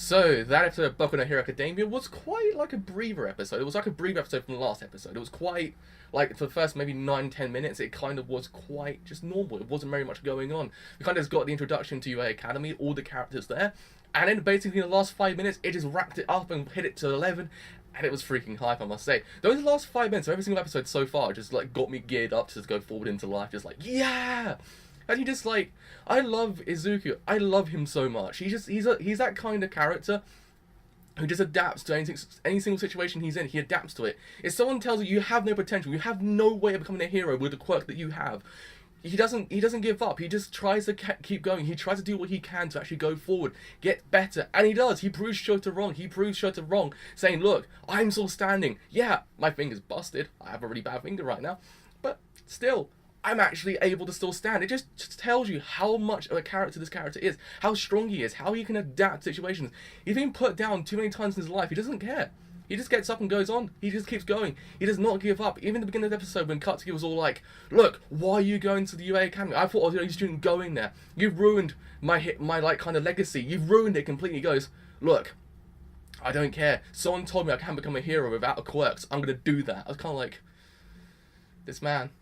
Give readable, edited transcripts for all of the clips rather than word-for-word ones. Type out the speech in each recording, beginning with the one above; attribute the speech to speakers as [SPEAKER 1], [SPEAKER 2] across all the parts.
[SPEAKER 1] So, that episode of Boku no Hero Academia was quite like a breather episode. It was like a breather episode from the last episode. It was quite, like, for the first maybe 9-10 minutes, it kind of was quite just normal. It wasn't very much going on. We kind of just got the introduction to UA Academy, all the characters there, and then basically in the last 5 minutes, it just wrapped it up and hit it to 11, and it was freaking hype, I must say. Those last 5 minutes of every single episode so far just, like, got me geared up to just go forward into life, just like, yeah! And you just like, I love Izuku. I love him so much. He's that kind of character who just adapts to any single situation he's in. He adapts to it. If someone tells you have no potential, you have no way of becoming a hero with the quirk that you have, he doesn't give up. He just tries to keep going. He tries to do what he can to actually go forward, get better, and he does. He proves Shota wrong. He proves Shota wrong, saying, "Look, I'm still standing. Yeah, my finger's busted. I have a really bad finger right now, but still." I'm actually able to still stand. It just tells you how much of a character this character is, how strong he is, how he can adapt to situations. He's been put down too many times in his life. He doesn't care. He just gets up and goes on. He just keeps going. He does not give up. Even at the beginning of the episode when Katsuki was all like, "Look, why are you going to the UA Academy? I thought I was the only student going there. You've ruined my like kind of legacy. You've ruined it completely." He goes, "Look, I don't care. Someone told me I can't become a hero without a quirk, so I'm going to do that." I was kind of like, this man.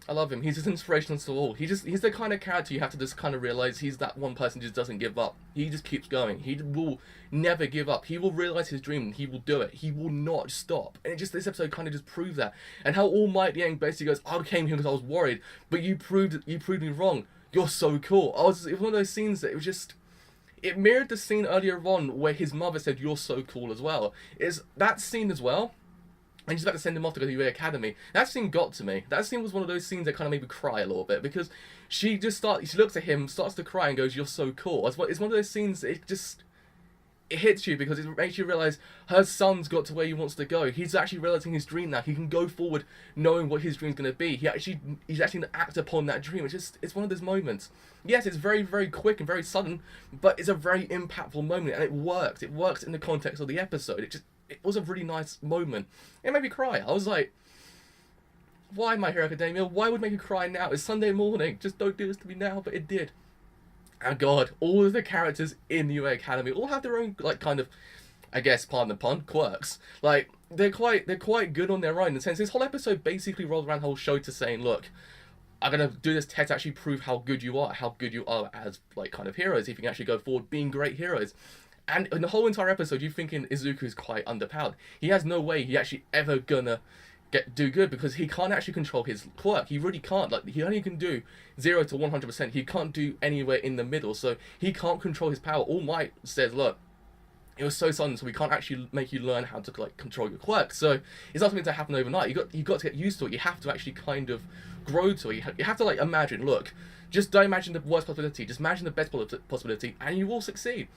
[SPEAKER 1] I love him. He's just inspirational to all. He's the kind of character you have to just kind of realize he's that one person who just doesn't give up. He just keeps going. He will never give up. He will realize his dream and he will do it. He will not stop. And this episode kind of just proves that. And how All Might at the end basically goes, "I came here because I was worried, but you proved me wrong. You're so cool." It was one of those scenes that it mirrored the scene earlier on where his mother said, "You're so cool" as well. Is that scene as well? And she's about to send him off to go to UA Academy. That scene got to me. That scene was one of those scenes that kind of made me cry a little bit because she looks at him, starts to cry, and goes, "You're so cool." It's one of those scenes that it hits you because it makes you realize her son's got to where he wants to go. He's actually realizing his dream now. He can go forward knowing what his dream's going to be. He's actually going to act upon that dream. It's one of those moments. Yes, it's very, very quick and very sudden, but it's a very impactful moment, and it works. It works in the context of the episode. It was a really nice moment. It made me cry. I was like, why, My Hero Academia? Why would it make you cry now? It's Sunday morning. Just don't do this to me now. But it did. And God, all of the characters in the UA Academy all have their own, like, kind of, I guess, pardon the pun, quirks. Like, they're quite good on their own. In the sense, this whole episode basically rolls around the whole show to saying, look, I'm going to do this test to actually prove how good you are as, like, kind of heroes, if you can actually go forward being great heroes. And in the whole entire episode, you're thinking Izuku is quite underpowered. He has no way he actually ever gonna do good because he can't actually control his quirk. He really can't. Like, he only can do 0 to 100%. He can't do anywhere in the middle, so he can't control his power. All Might says, look, it was so sudden, so we can't actually make you learn how to, like, control your quirk. So it's not something to happen overnight. You got to get used to it. You have to actually kind of grow to it. You have to, like, imagine. Look, just don't imagine the worst possibility. Just imagine the best possibility, and you will succeed.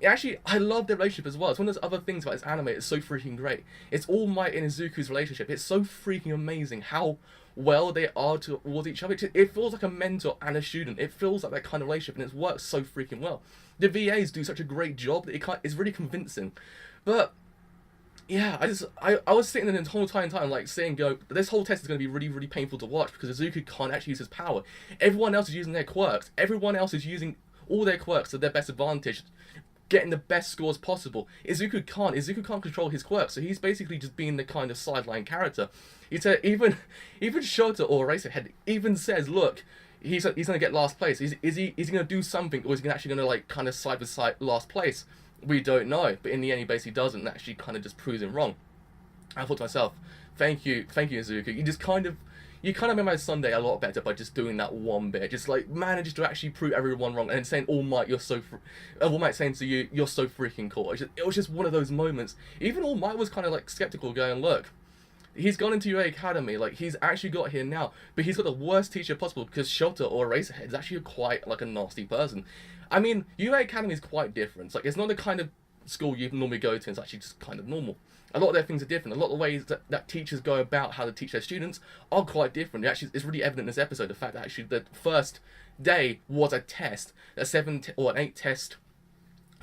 [SPEAKER 1] Actually, I love their relationship as well. It's one of those other things about this anime. It's so freaking great. It's All Might and Izuku's relationship. It's so freaking amazing how well they are towards each other. It feels like a mentor and a student. It feels like that kind of relationship, and it works so freaking well. The VAs do such a great job that it's really convincing. But yeah, I was sitting there the whole time like saying, this whole test is going to be really, really painful to watch because Izuku can't actually use his power. Everyone else is using their quirks. Everyone else is using all their quirks to their best advantage, getting the best scores possible. Izuku can't control his quirks, so he's basically just being the kind of sideline character. He said even Shota or Eraserhead even says, look, he's gonna get last place. Is he gonna do something, or is he actually gonna, like, kind of side by side last place? We don't know. But in the end, he basically doesn't, and actually kind of just proves him wrong. I thought to myself, thank you Izuku. You kind of made my Sunday a lot better by just doing that one bit. Just, like, manages to actually prove everyone wrong, and saying, All Might, All Might saying to you, "You're so freaking cool." It was just one of those moments. Even All Might was kind of, like, skeptical, going, look, he's gone into UA Academy, like, he's actually got here now, but he's got the worst teacher possible because Shota or Eraserhead is actually quite, like, a nasty person. I mean, UA Academy is quite different. Like, it's not the kind of school you normally go to, it's actually just kind of normal. A lot of their things are different. A lot of the ways that teachers go about how to teach their students are quite different. It's really evident in this episode, the fact that actually the first day was a test, a 7 or an 8 test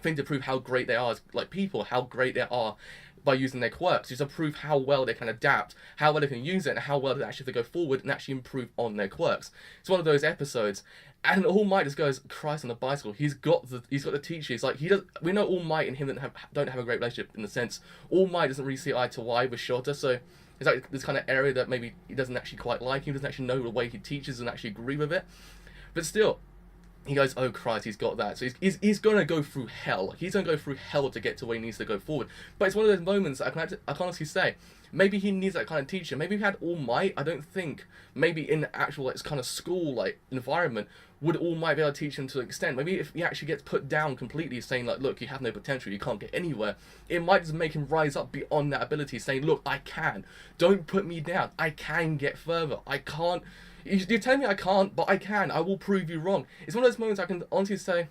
[SPEAKER 1] thing to prove how great they are as like people, how great they are by using their quirks, just to prove how well they can adapt, how well they can use it, and how well they actually go forward and actually improve on their quirks. It's one of those episodes, and All Might just goes, Christ on the bicycle. He's got the teacher. He's like, he does. We know All Might and him don't have a great relationship in the sense All Might doesn't really see eye to eye with Shota, so it's like this kind of area that maybe he doesn't actually quite like. He doesn't actually know the way he teaches and actually agree with it, but still. He goes, oh Christ, he's got that. So he's going to go through hell. He's going to go through hell to get to where he needs to go forward. But it's one of those moments I can honestly say, maybe he needs that kind of teacher. Maybe if he had All Might, I don't think, maybe in the actual like kind of school like environment, would All Might be able to teach him to an extent. Maybe if he actually gets put down completely, saying like, look, you have no potential, you can't get anywhere, it might just make him rise up beyond that ability, saying, look, I can. Don't put me down. I can get further. I can't. You're telling me I can't, but I can. I will prove you wrong. It's one of those moments I can honestly say,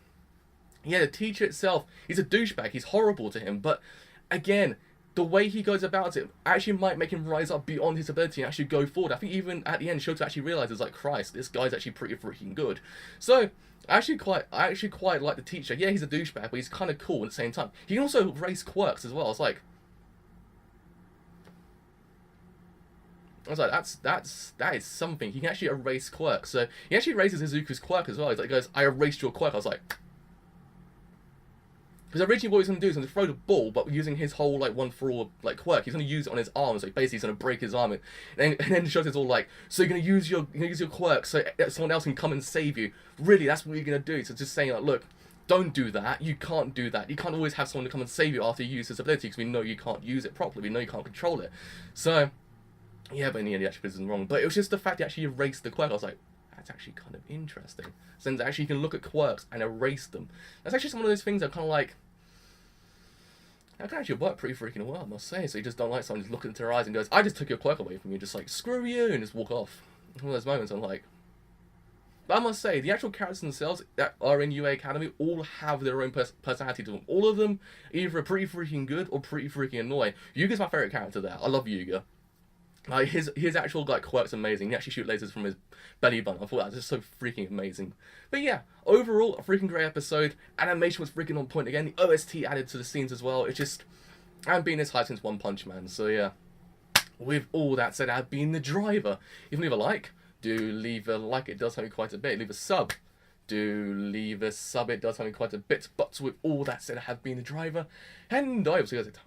[SPEAKER 1] yeah, the teacher itself, he's a douchebag. He's horrible to him. But again, the way he goes about it actually might make him rise up beyond his ability and actually go forward. I think even at the end, Shota actually realizes, like, Christ, this guy's actually pretty freaking good. So I actually quite like the teacher. Yeah, he's a douchebag, but he's kind of cool at the same time. He can also raise quirks as well. It's like, I was like, that is something. He can actually erase quirks. So he actually erases Izuku's quirk as well. He goes, I erased your quirk. I was like, because originally what he was going to do is going to throw the ball, but using his whole like one for all like quirk, he's going to use it on his arm. So basically, he's going to break his arm. And then Shota's all like, so you're going to use your quirk so someone else can come and save you. Really, that's what you're going to do. So just saying like, look, don't do that. You can't do that. You can't always have someone to come and save you after you use this ability, because we know you can't use it properly. We know you can't control it. So. Yeah, but in the end, he actually proves him wrong. But it was just the fact he actually erased the quirk. I was like, that's actually kind of interesting. Since actually you can look at quirks and erase them. That's actually some of those things that kind of like, that can actually work pretty freaking well, I must say. So you just don't like someone just looking into their eyes and goes, I just took your quirk away from you, just like, screw you, and just walk off. One of those moments I'm like, but I must say, the actual characters themselves that are in UA Academy all have their own personality to them. All of them either pretty freaking good or pretty freaking annoying. Yuga's my favourite character there. I love Yuga. Like his actual like quirk's amazing. He actually shoots lasers from his belly button. I thought that was just so freaking amazing. But yeah, overall a freaking great episode. Animation was freaking on point again. The OST added to the scenes as well. It's just, I haven't been this high since One Punch Man. So yeah, with all that said, I've been the driver. If you leave a like, do leave a like. It does help me quite a bit. Leave a sub. Do leave a sub. It does help me quite a bit. But with all that said, I have been the driver, and I will see you guys later.